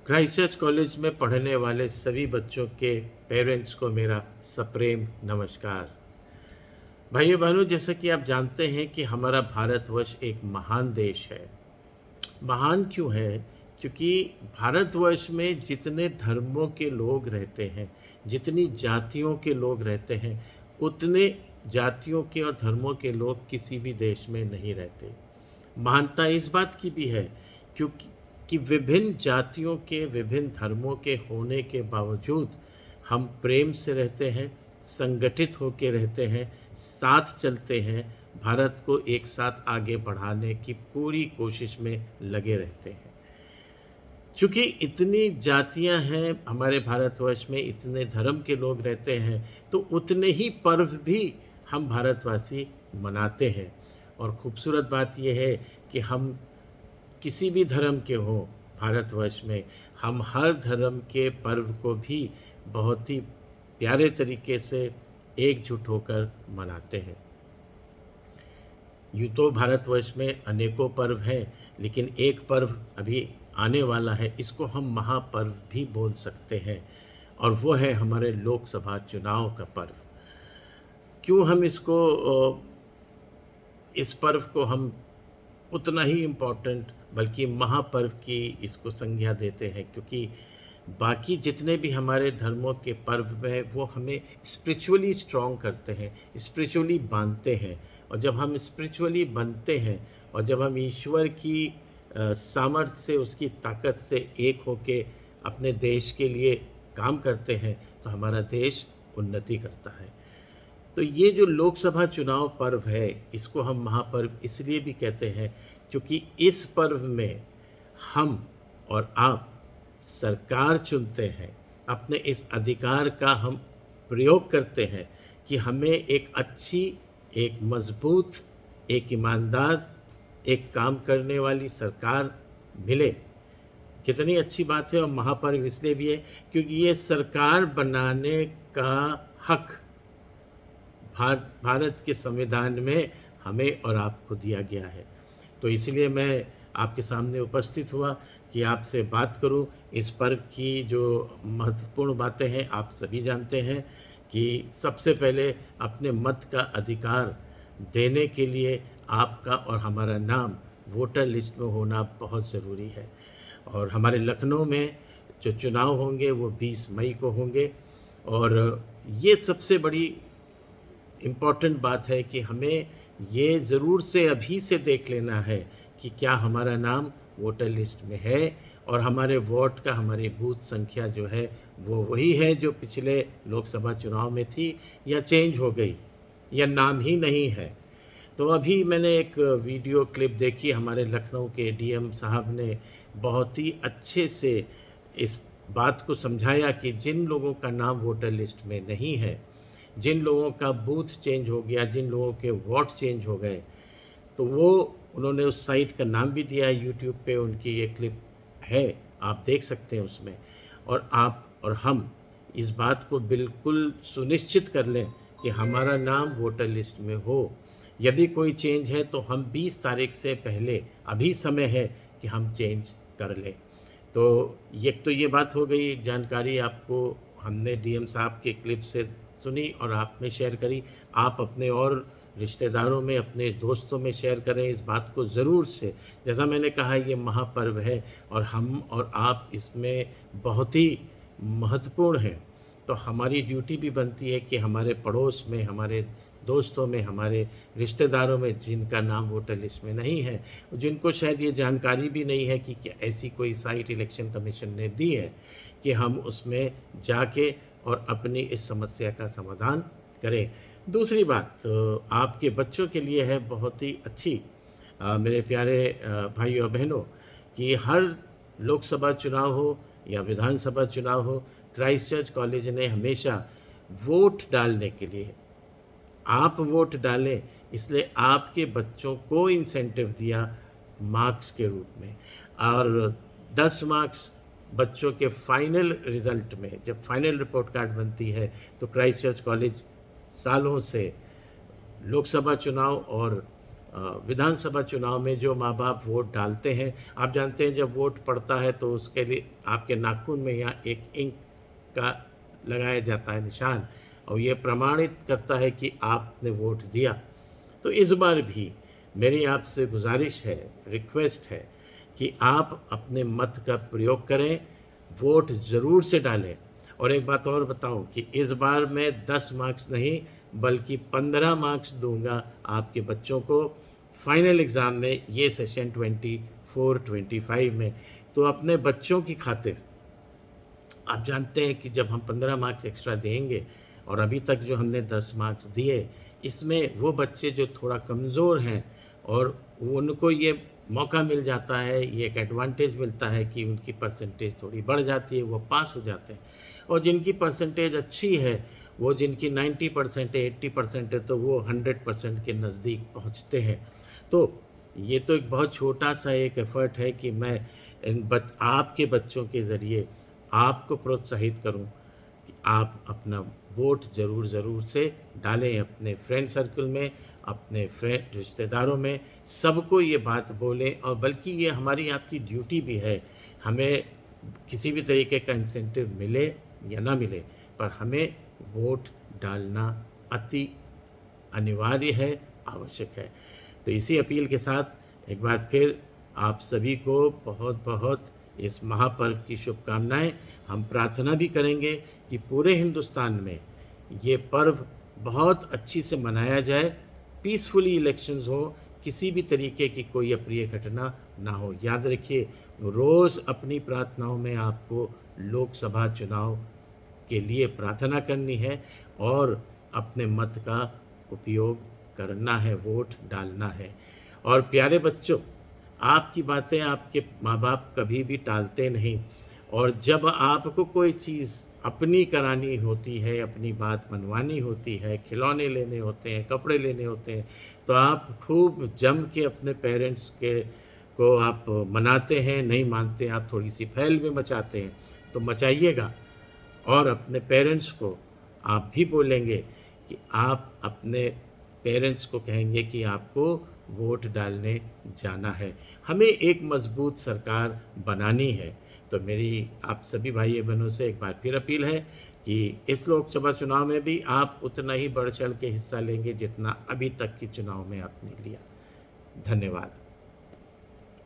Christ church college में पढ़ने वाले सभी बच्चों के पेरेंट्स को मेरा सप्रेम नमस्कार। भाइयों बहनों, जैसा कि आप जानते हैं कि हमारा भारतवर्ष एक महान देश है। महान क्यों है? क्योंकि भारतवर्ष में जितने धर्मों के लोग रहते हैं, जितनी जातियों के लोग रहते हैं, उतने जातियों के और धर्मों के लोग किसी भी देश में नहीं रहते। महानता इस बात की भी है क्योंकि विभिन्न जातियों के, विभिन्न धर्मों के होने के बावजूद हम प्रेम से रहते हैं, संगठित होकर रहते हैं, साथ चलते हैं, भारत को एक साथ आगे बढ़ाने की पूरी कोशिश में लगे रहते हैं। चूँकि इतनी जातियां हैं हमारे भारतवर्ष में, इतने धर्म के लोग रहते हैं, तो उतने ही पर्व भी हम भारतवासी मनाते हैं। और ख़ूबसूरत बात यह है कि हम किसी भी धर्म के हों भारतवर्ष में, हम हर धर्म के पर्व को भी बहुत ही प्यारे तरीके से एकजुट होकर मनाते हैं। यूँ तो भारतवर्ष में अनेकों पर्व हैं, लेकिन एक पर्व अभी आने वाला है, इसको हम महापर्व भी बोल सकते हैं, और वो है हमारे लोकसभा चुनाव का पर्व। क्यों हम इस पर्व को हम उतना ही इम्पोर्टेंट बल्कि महापर्व की इसको संज्ञा देते हैं, क्योंकि बाकी जितने भी हमारे धर्मों के पर्व हैं वो हमें स्पिरिचुअली स्ट्रॉन्ग करते हैं, स्पिरिचुअली बांधते हैं। और जब हम स्पिरिचुअली बनते हैं और जब हम ईश्वर की सामर्थ्य से, उसकी ताकत से एक होके अपने देश के लिए काम करते हैं, तो हमारा देश उन्नति करता है। तो ये जो लोकसभा चुनाव पर्व है, इसको हम महापर्व इसलिए भी कहते हैं क्योंकि इस पर्व में हम और आप सरकार चुनते हैं, अपने इस अधिकार का हम प्रयोग करते हैं कि हमें एक अच्छी, एक मजबूत, एक ईमानदार, एक काम करने वाली सरकार मिले। कितनी अच्छी बात है। और महापर्व इसलिए भी है क्योंकि ये सरकार बनाने का हक भारत के संविधान में हमें और आपको दिया गया है। तो इसलिए मैं आपके सामने उपस्थित हुआ कि आपसे बात करूं। इस पर्व की जो महत्वपूर्ण बातें हैं आप सभी जानते हैं कि सबसे पहले अपने मत का अधिकार देने के लिए आपका और हमारा नाम वोटर लिस्ट में होना बहुत ज़रूरी है। और हमारे लखनऊ में जो चुनाव होंगे वो 20 मई को होंगे, और ये सबसे बड़ी इम्पॉर्टेंट बात है कि हमें ये ज़रूर से अभी से देख लेना है कि क्या हमारा नाम वोटर लिस्ट में है और हमारे वोट का, हमारी बूथ संख्या जो है वो वही है जो पिछले लोकसभा चुनाव में थी, या चेंज हो गई, या नाम ही नहीं है। तो अभी मैंने एक वीडियो क्लिप देखी, हमारे लखनऊ के डीएम साहब ने बहुत ही अच्छे से इस बात को समझाया कि जिन लोगों का नाम वोटर लिस्ट में नहीं है, जिन लोगों का बूथ चेंज हो गया, जिन लोगों के वोट चेंज हो गए, तो वो उन्होंने उस साइट का नाम भी दिया है। यूट्यूब पे उनकी ये क्लिप है, आप देख सकते हैं उसमें। और आप और हम इस बात को बिल्कुल सुनिश्चित कर लें कि हमारा नाम वोटर लिस्ट में हो। यदि कोई चेंज है तो हम 20 तारीख से पहले, अभी समय है कि हम चेंज कर लें। तो ये बात हो गई, जानकारी आपको हमने डीएम साहब के क्लिप से सुनी और आप में शेयर करी। आप अपने और रिश्तेदारों में, अपने दोस्तों में शेयर करें इस बात को ज़रूर से। जैसा मैंने कहा, ये महापर्व है और हम और आप इसमें बहुत ही महत्वपूर्ण हैं। तो हमारी ड्यूटी भी बनती है कि हमारे पड़ोस में, हमारे दोस्तों में, हमारे रिश्तेदारों में जिनका नाम वोटर लिस्ट में नहीं है, जिनको शायद ये जानकारी भी नहीं है कि क्या ऐसी कोई साइट इलेक्शन कमीशन ने दी है, कि हम उसमें जाके और अपनी इस समस्या का समाधान करें। दूसरी बात आपके बच्चों के लिए है बहुत ही अच्छी, मेरे प्यारे भाइयों और बहनों, कि हर लोकसभा चुनाव हो या विधानसभा चुनाव हो, क्राइस्ट चर्च कॉलेज ने हमेशा वोट डालने के लिए, आप वोट डालें इसलिए आपके बच्चों को इंसेंटिव दिया मार्क्स के रूप में। और 10 मार्क्स बच्चों के फाइनल रिज़ल्ट में, जब फाइनल रिपोर्ट कार्ड बनती है, तो क्राइस्ट चर्च कॉलेज सालों से लोकसभा चुनाव और विधानसभा चुनाव में जो माँ-बाप वोट डालते हैं, आप जानते हैं जब वोट पड़ता है तो उसके लिए आपके नाखून में यहाँ एक इंक का लगाया जाता है निशान, और ये प्रमाणित करता है कि आपने वोट दिया। तो इस बार भी मेरी आपसे गुजारिश है, रिक्वेस्ट है कि आप अपने मत का प्रयोग करें, वोट ज़रूर से डालें। और एक बात और बताऊं कि इस बार मैं 10 मार्क्स नहीं बल्कि 15 मार्क्स दूंगा आपके बच्चों को फाइनल एग्ज़ाम में, ये सेशन 24-25 में। तो अपने बच्चों की खातिर आप जानते हैं कि जब हम 15 मार्क्स एक्स्ट्रा देंगे और अभी तक जो हमने 10 मार्क्स दिए, इसमें वो बच्चे जो थोड़ा कमज़ोर हैं और उनको ये मौका मिल जाता है, ये एक एडवांटेज मिलता है कि उनकी परसेंटेज थोड़ी बढ़ जाती है, वो पास हो जाते हैं। और जिनकी परसेंटेज अच्छी है, वो जिनकी 90% है, 80% है, तो वो 100% के नज़दीक पहुँचते हैं। तो ये तो एक बहुत छोटा-सा एक एफ़र्ट है कि मैं आपके बच्चों के ज़रिए आपको प्रोत्साहित करूं कि आप अपना वोट ज़रूर से डालें, अपने फ्रेंड सर्कल में, अपने फ्रेंड रिश्तेदारों में, सबको ये बात बोलें। और बल्कि ये हमारी आपकी ड्यूटी भी है, हमें किसी भी तरीके का इंसेंटिव मिले या ना मिले, पर हमें वोट डालना अति अनिवार्य है, आवश्यक है। तो इसी अपील के साथ एक बार फिर आप सभी को बहुत-बहुत इस महापर्व की शुभकामनाएं। हम प्रार्थना भी करेंगे कि पूरे हिंदुस्तान में ये पर्व बहुत अच्छी से मनाया जाए, पीसफुली इलेक्शंस हो, किसी भी तरीके की कोई अप्रिय घटना ना हो। याद रखिए, रोज़ अपनी प्रार्थनाओं में आपको लोकसभा चुनाव के लिए प्रार्थना करनी है और अपने मत का उपयोग करना है, वोट डालना है। और प्यारे बच्चों, आपकी बातें आपके माँ-बाप कभी भी टालते नहीं, और जब आपको कोई चीज़ अपनी करानी होती है, अपनी बात मनवानी होती है, खिलौने लेने होते हैं, कपड़े लेने होते हैं, तो आप खूब जम के अपने पेरेंट्स को आप मनाते हैं, नहीं मानते आप थोड़ी-सी फैल भी मचाते हैं, तो मचाइएगा। और अपने पेरेंट्स को आप भी बोलेंगे कि आप अपने पेरेंट्स को कहेंगे कि आपको वोट डालने जाना है, हमें एक मजबूत सरकार बनानी है। तो मेरी आप सभी भाई बहनों से एक बार फिर अपील है कि इस लोकसभा चुनाव में भी आप उतना ही बढ़ चढ़ के हिस्सा लेंगे जितना अभी तक के चुनाव में आपने लिया। धन्यवाद।